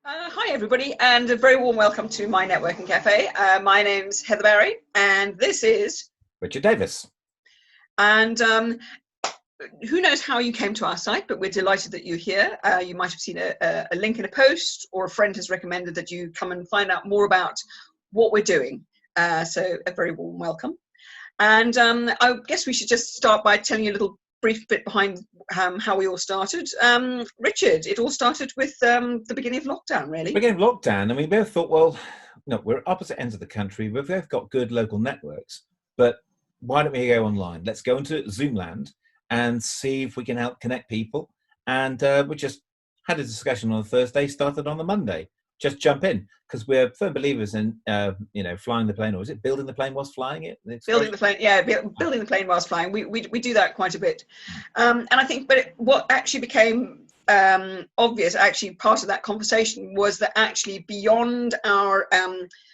Hi everybody, and a very warm welcome to my networking cafe. My name's Heather Barry, and this is Richard Davis. and who knows how you came to our site, but we're delighted that you're here. You might have seen a link in a post, or a friend has recommended that you come and find out more about what we're doing. So a very warm welcome. And I guess we should just start by telling you a little brief bit behind how we all started. Richard, it all started with the beginning of lockdown, really. Beginning of lockdown, and we both thought, well, no, we're at opposite ends of the country. We've both got good local networks, but why don't we go online? Let's go into Zoomland and see if we can help connect people. And we just had a discussion on the Thursday, started on the Monday. Just jump in, because we're firm believers in flying the plane, or is it building the plane whilst flying it? Building the plane, yeah, building the plane whilst flying. We do that quite a bit, and I think. But what actually became obvious, actually part of that conversation, was that actually beyond our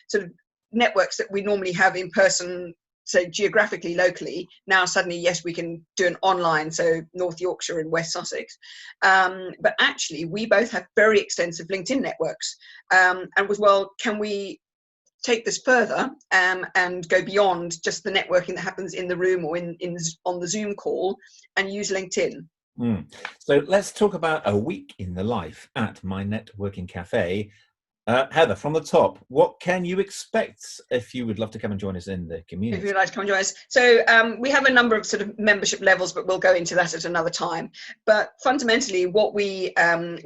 sort of networks that we normally have in person, so geographically, locally, now suddenly, yes, we can do an online, so North Yorkshire and West Sussex. But actually, we both have very extensive LinkedIn networks, and was, well, can we take this further and go beyond just the networking that happens in the room or on the Zoom call, and use LinkedIn? So let's talk about a week in the life at My Networking Cafe. Heather, from the top, what can you expect if you would love to come and join us in the community? If you'd like to come and join us. So we have a number of sort of membership levels, but we'll go into that at another time. But fundamentally, what we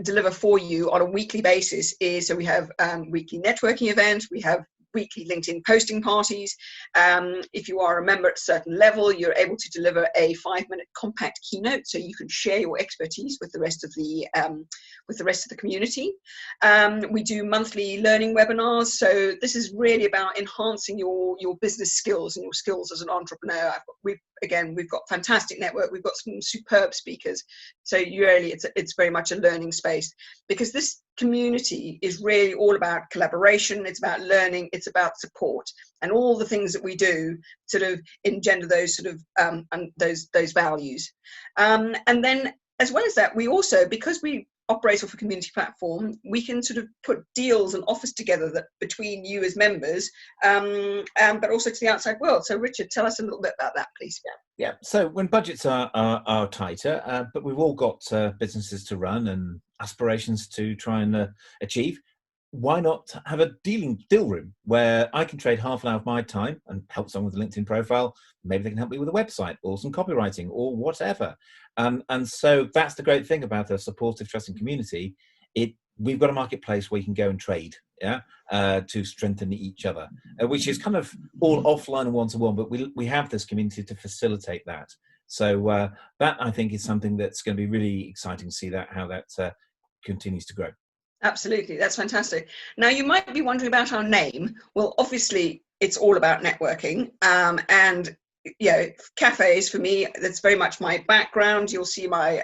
deliver for you on a weekly basis is, so we have weekly networking events, we have weekly LinkedIn posting parties. If you are a member at a certain level, you're able to deliver a 5-minute compact keynote, so you can share your expertise with the rest of the community. We do monthly learning webinars, so this is really about enhancing your business skills and your skills as an entrepreneur. We've got fantastic network. We've got some superb speakers. So it's very much a learning space, because this community is really all about collaboration. It's about learning. It's about support, and all the things that we do sort of engender those sort of those values. And then, as well as that, we also, because we operate off a community platform, we can sort of put deals and offers together that between you as members, but also to the outside world. So Richard, tell us a little bit about that, please. Yeah. So when budgets are tighter, but we've all got businesses to run and aspirations to try and achieve, why not have a deal room where I can trade half an hour of my time and help someone with a LinkedIn profile? Maybe they can help me with a website or some copywriting or whatever. And so that's the great thing about a supportive, trusting community. We've got a marketplace where you can go and trade, to strengthen each other, which is kind of all offline and one-to-one, but we have this community to facilitate that. So that, I think, is something that's going to be really exciting to see how that continues to grow. Absolutely, that's fantastic. Now, you might be wondering about our name. Well, obviously, it's all about networking, and cafes, for me, that's very much my background. You'll see my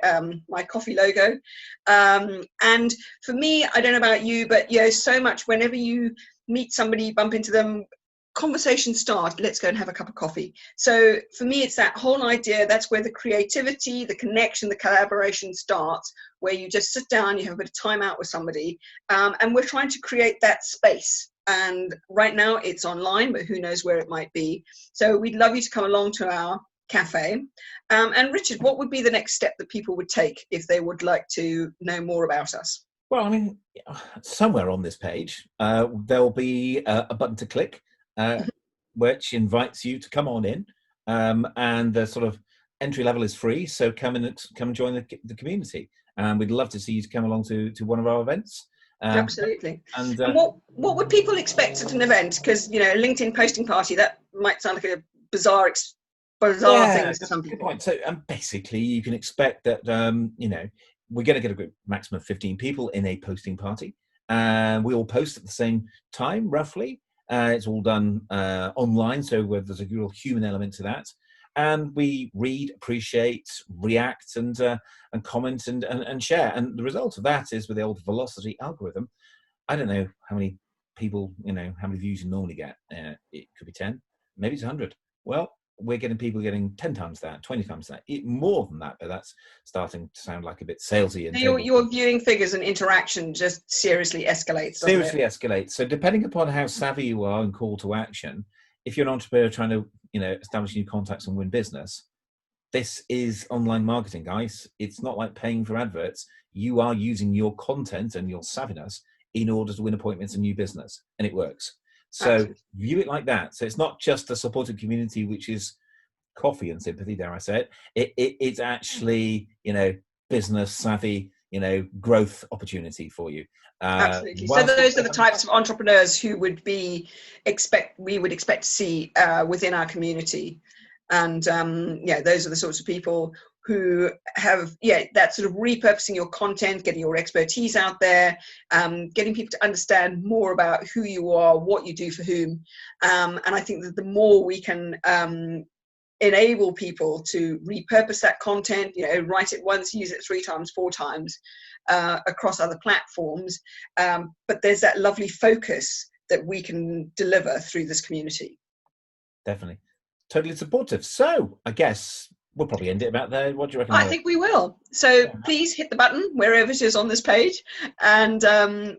my coffee logo, and for me, I don't know about you, but so much whenever you meet somebody, bump into them, conversation start, let's go and have a cup of coffee. So for me, it's that whole idea. That's where the creativity, the connection, the collaboration starts, where you just sit down, you have a bit of time out with somebody, and we're trying to create that space. And right now it's online, but who knows where it might be. So we'd love you to come along to our cafe. And Richard, what would be the next step that people would take if they would like to know more about us? Well, I mean, somewhere on this page, there'll be a button to click, which invites you to come on in, and the sort of entry level is free. So come and join the community, and we'd love to see you to come along to one of our events. Absolutely. And what would people expect at an event? Because a LinkedIn posting party, that might sound like a bizarre thing to some people. So basically, you can expect that we're going to get a group maximum of 15 people in a posting party, and we all post at the same time, roughly. It's all done online, so there's a real human element to that. And we read, appreciate, react, and comment and share. And the result of that is, with the old velocity algorithm, I don't know how many people, how many views you normally get. It could be 10, maybe it's 100. Well, we're getting people getting 10 times that, 20 times that, more than that, but that's starting to sound like a bit salesy. And your viewing figures and interaction just seriously escalates, doesn't it? Escalates. So depending upon how savvy you are in call to action, if you're an entrepreneur trying to, establish new contacts and win business, this is online marketing, guys. It's not like paying for adverts. You are using your content and your savviness in order to win appointments and new business, and it works. So Absolutely. View it like that. So it's not just a supportive community, which is coffee and sympathy, dare I say it. It's actually, business savvy, growth opportunity for you. Absolutely. So those are the types of entrepreneurs who we would expect to see within our community. And those are the sorts of people who have that sort of repurposing your content, getting your expertise out there, getting people to understand more about who you are, what you do for whom. And I think that the more we can enable people to repurpose that content, write it once, use it 3 times, 4 times across other platforms, but there's that lovely focus that we can deliver through this community. Definitely. Totally supportive. So I guess we'll probably end it about there. What do you reckon? I think we will. So please hit the button wherever it is on this page. And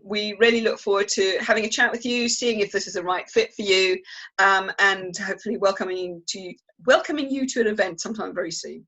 we really look forward to having a chat with you, seeing if this is the right fit for you, and hopefully welcoming you to an event sometime very soon.